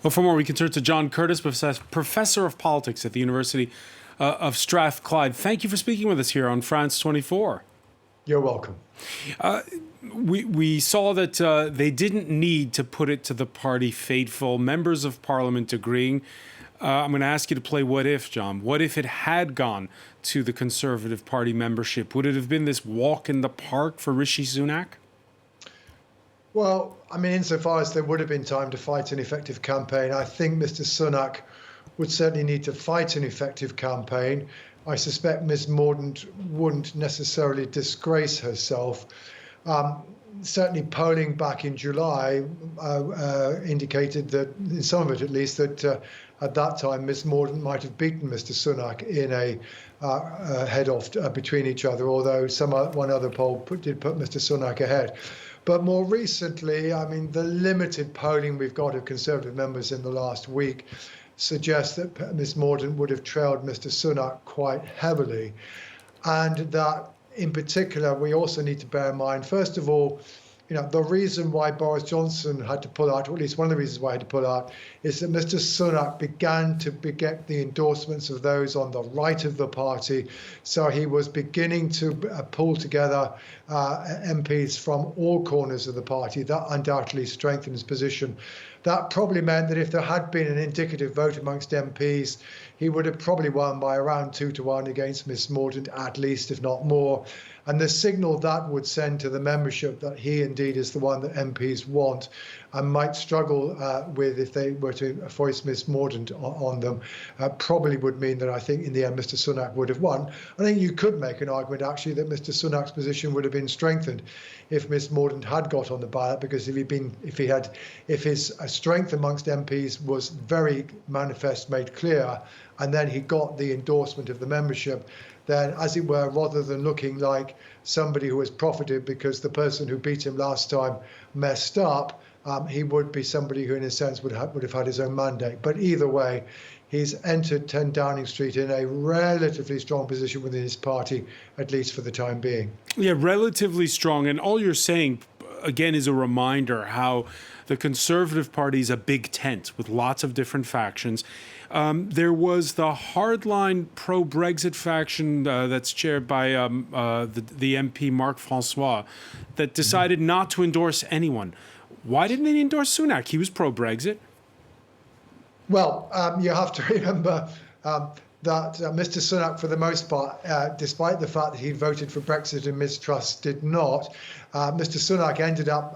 Well, for more, we can turn to John Curtis, professor of politics at the University of Strathclyde. Thank you for speaking with us here on France 24. You're welcome. We saw that they didn't need to put it to the party faithful. Members of Parliament agreeing. I'm going to ask you to play what if, John. What if it had gone to the Conservative Party membership? Would it have been this walk in the park for Rishi Sunak? Well, I mean, insofar as there would have been time to fight an effective campaign, I think Mr. Sunak would certainly need to fight an effective campaign. I suspect Ms. Mordaunt wouldn't necessarily disgrace herself. Certainly polling back in July indicated that, in some of it at least, that at that time Ms. Mordaunt might have beaten Mr. Sunak in a head-off between each other, although one other poll did put Mr. Sunak ahead. But more recently, I mean, the limited polling we've got of Conservative members in the last week suggests that Ms. Mordaunt would have trailed Mr. Sunak quite heavily. And that, in particular, we also need to bear in mind, first of all, the reason why Boris Johnson had to pull out, or at least one of the reasons why he had to pull out, is that Mr. Sunak began to get the endorsements of those on the right of the party. So he was beginning to pull together MPs from all corners of the party. That undoubtedly strengthened his position. That probably meant that if there had been an indicative vote amongst MPs, he would have probably won by around 2-1 against Ms. Mordaunt, at least, if not more. And the signal that would send to the membership that he indeed is the one that MPs want and might struggle with if they were to foist Ms. Mordaunt on them probably would mean that I think in the end Mr. Sunak would have won. I think you could make an argument actually that Mr. Sunak's position would have been strengthened if Ms. Mordaunt had got on the ballot, because if his strength amongst MPs was very manifest, made clear, and then he got the endorsement of the membership, then, as it were, rather than looking like somebody who has profited because the person who beat him last time messed up, he would be somebody who, in a sense, would have had his own mandate. But either way, he's entered 10 Downing Street in a relatively strong position within his party, at least for the time being. Yeah, relatively strong. And all you're saying, again, is a reminder how the Conservative Party is a big tent with lots of different factions. There was the hardline pro-Brexit faction that's chaired by the MP Marc Francois that decided not to endorse anyone. Why didn't they endorse Sunak? He was pro-Brexit. Well, you have to remember that Mr. Sunak, for the most part, despite the fact that he voted for Brexit and Liz Truss did not, Mr. Sunak ended up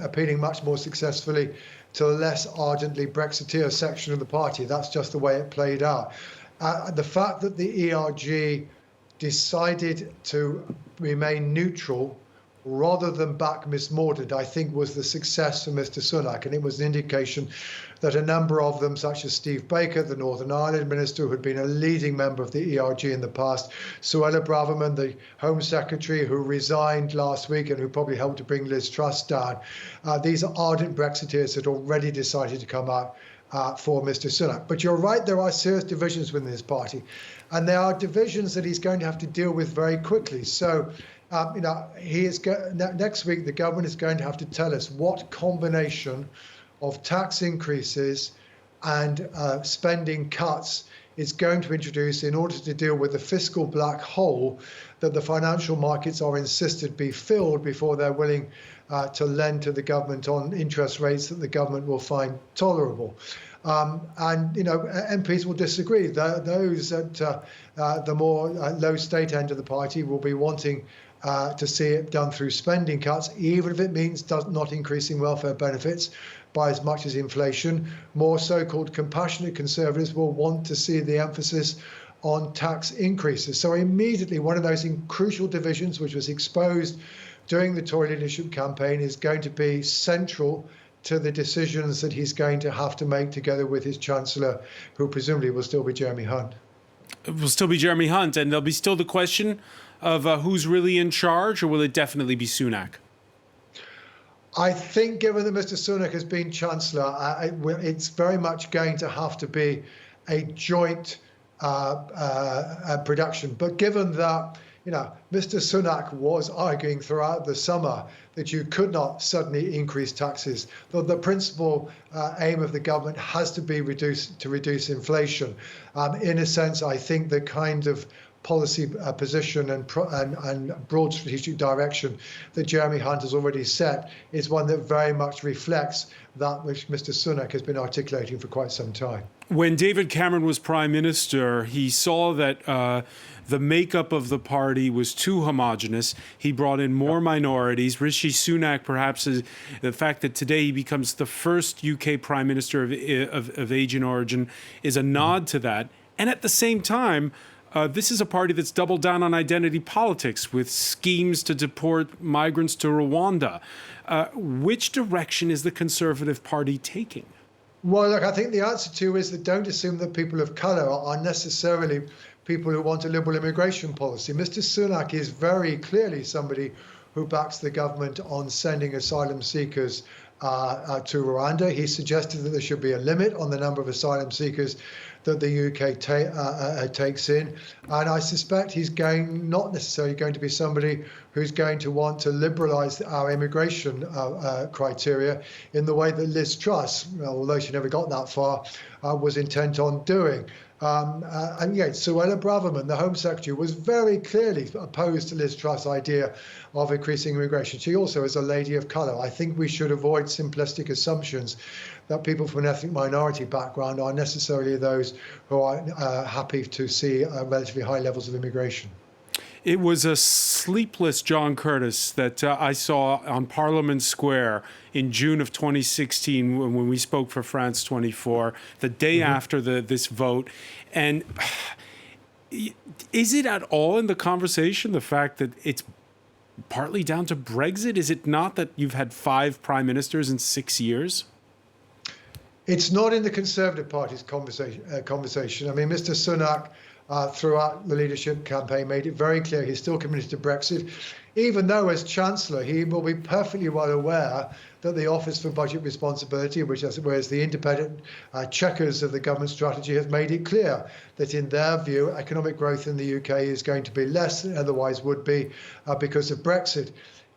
appealing much more successfully to the less ardently Brexiteer section of the party. That's just the way it played out. The fact that the ERG decided to remain neutral rather than back Ms. Mordaunt, I think, was the success for Mr. Sunak. And it was an indication that a number of them, such as Steve Baker, the Northern Ireland minister, who had been a leading member of the ERG in the past, Suella Braverman, the Home Secretary, who resigned last week and who probably helped to bring Liz Truss down, these ardent Brexiteers had already decided to come out for Mr. Sunak. But you're right, there are serious divisions within his party. And there are divisions that he's going to have to deal with very quickly. So, next week, the government is going to have to tell us what combination of tax increases and spending cuts is going to introduce in order to deal with the fiscal black hole that the financial markets are insisted be filled before they're willing to lend to the government on interest rates that the government will find tolerable. MPs will disagree. Those at the more low state end of the party will be wanting to see it done through spending cuts, even if it means not increasing welfare benefits by as much as inflation. More so-called compassionate Conservatives will want to see the emphasis on tax increases. So immediately, one of those crucial divisions, which was exposed during the Tory leadership campaign, is going to be central to the decisions that he's going to have to make together with his Chancellor, who presumably will still be Jeremy Hunt. It will still be Jeremy Hunt, and there'll be still the question of who's really in charge, or will it definitely be Sunak? I think, given that Mr. Sunak has been Chancellor, it's very much going to have to be a joint production. But given that Mr. Sunak was arguing throughout the summer that you could not suddenly increase taxes. The principal aim of the government has to be to reduce inflation. In a sense, I think the kind of policy position and broad strategic direction that Jeremy Hunt has already set is one that very much reflects that which Mr. Sunak has been articulating for quite some time. When David Cameron was Prime Minister, he saw that the makeup of the party was too homogenous. He brought in more minorities. Rishi Sunak, perhaps, is the fact that today he becomes the first UK Prime Minister of Asian origin is a nod to that. And at the same time, this is a party that's doubled down on identity politics with schemes to deport migrants to Rwanda. Which direction is the Conservative Party taking? Well, look, I think the answer to is that don't assume that people of colour are necessarily people who want a liberal immigration policy. Mr. Sunak is very clearly somebody who backs the government on sending asylum seekers to Rwanda. He suggested that there should be a limit on the number of asylum seekers that the UK takes in. And I suspect he's not necessarily going to be somebody who's going to want to liberalise our immigration criteria in the way that Liz Truss, although she never got that far, was intent on doing. And yet, Suella Braverman, the Home Secretary, was very clearly opposed to Liz Truss' idea of increasing immigration. She also is a lady of colour. I think we should avoid simplistic assumptions that people from an ethnic minority background are necessarily those who are happy to see relatively high levels of immigration. It was a sleepless John Curtis that I saw on Parliament Square in June of 2016 when we spoke for France 24, the day after this vote. And is it at all in the conversation, the fact that it's partly down to Brexit? Is it not that you've had 5 prime ministers in 6 years? It's not in the Conservative Party's conversation. I mean, Mr. Sunak, throughout the leadership campaign, made it very clear he's still committed to Brexit, even though as Chancellor he will be perfectly well aware that the Office for Budget Responsibility, which is the independent checkers of the government strategy, has made it clear that in their view economic growth in the UK is going to be less than otherwise would be because of Brexit.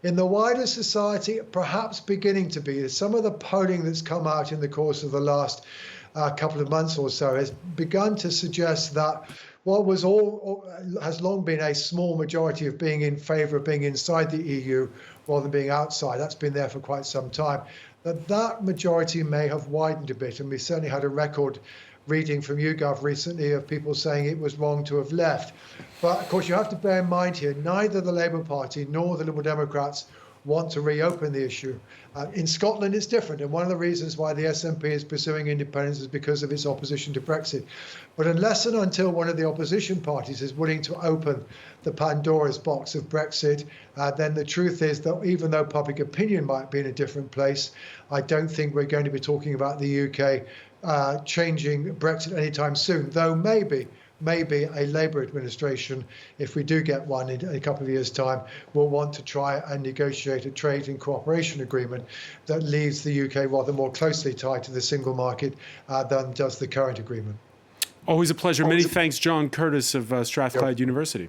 In the wider society, perhaps beginning to be, some of the polling that's come out in the course of the last couple of months or so has begun to suggest that what has long been a small majority of being in favour of being inside the EU rather than being outside, that's been there for quite some time, that majority may have widened a bit. And we certainly had a record reading from YouGov recently of people saying it was wrong to have left. But of course, you have to bear in mind here, neither the Labour Party nor the Liberal Democrats want to reopen the issue. In Scotland, it's different. And one of the reasons why the SNP is pursuing independence is because of its opposition to Brexit. But unless and until one of the opposition parties is willing to open the Pandora's box of Brexit, then the truth is that even though public opinion might be in a different place, I don't think we're going to be talking about the UK changing Brexit anytime soon, though maybe a Labour administration, if we do get one in a couple of years' time, will want to try and negotiate a trade and cooperation agreement that leaves the UK rather more closely tied to the single market than does the current agreement. Always a pleasure. Many thanks, John Curtis of Strathclyde University.